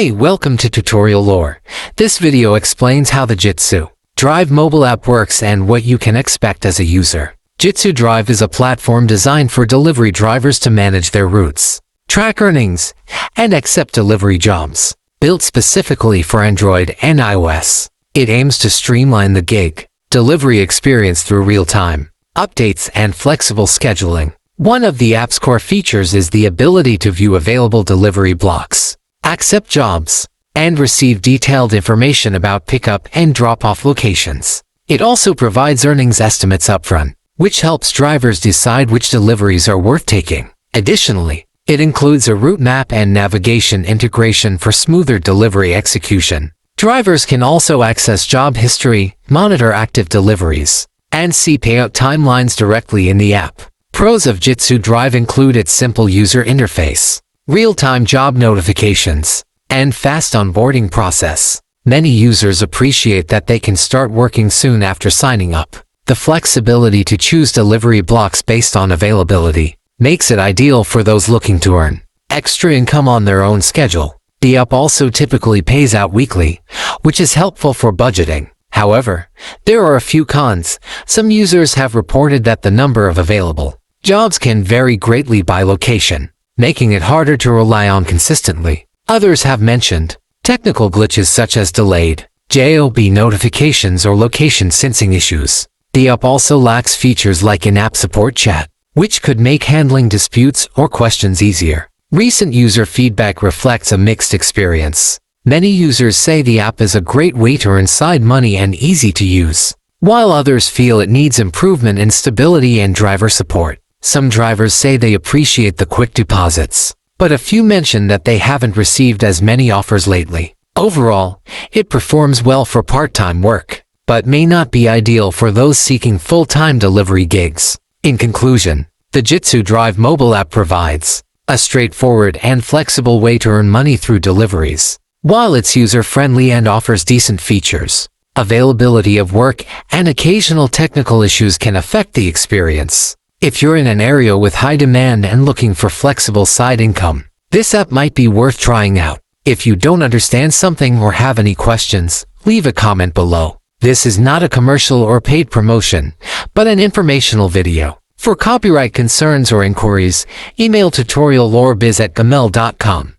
Hey, welcome to Tutorial Lore. This video explains how the Jitsu Drive mobile app works and what you can expect as a user. Jitsu Drive is a platform designed for delivery drivers to manage their routes, track earnings, and accept delivery jobs. Built specifically for Android and iOS, it aims to streamline the gig delivery experience through real-time updates and flexible scheduling. One of the app's core features is the ability to view available delivery blocks, accept jobs, and receive detailed information about pickup and drop-off locations. It also provides earnings estimates upfront, which helps drivers decide which deliveries are worth taking. Additionally, it includes a route map and navigation integration for smoother delivery execution. Drivers can also access job history, monitor active deliveries, and see payout timelines directly in the app. Pros of Jitsu Drive include its simple user interface, real-time job notifications, and fast onboarding process. Many users appreciate that they can start working soon after signing up. The flexibility to choose delivery blocks based on availability makes it ideal for those looking to earn extra income on their own schedule. The app also typically pays out weekly, which is helpful for budgeting. However, there are a few cons. Some users have reported that the number of available jobs can vary greatly by location, making it harder to rely on consistently. Others have mentioned technical glitches such as delayed job notifications or location sensing issues. The app also lacks features like in-app support chat, which could make handling disputes or questions easier. Recent user feedback reflects a mixed experience. Many users say the app is a great way to earn side money and easy to use, while others feel it needs improvement in stability and driver support. Some drivers say they appreciate the quick deposits, but a few mention that they haven't received as many offers lately. Overall, it performs well for part-time work, but may not be ideal for those seeking full-time delivery gigs. In conclusion, the Jitsu Drive mobile app provides a straightforward and flexible way to earn money through deliveries. While it's user-friendly and offers decent features, availability of work and occasional technical issues can affect the experience. If you're in an area with high demand and looking for flexible side income, this app might be worth trying out. If you don't understand something or have any questions, leave a comment below. This is not a commercial or paid promotion, but an informational video. For copyright concerns or inquiries, email tutoriallorebiz@gmail.com.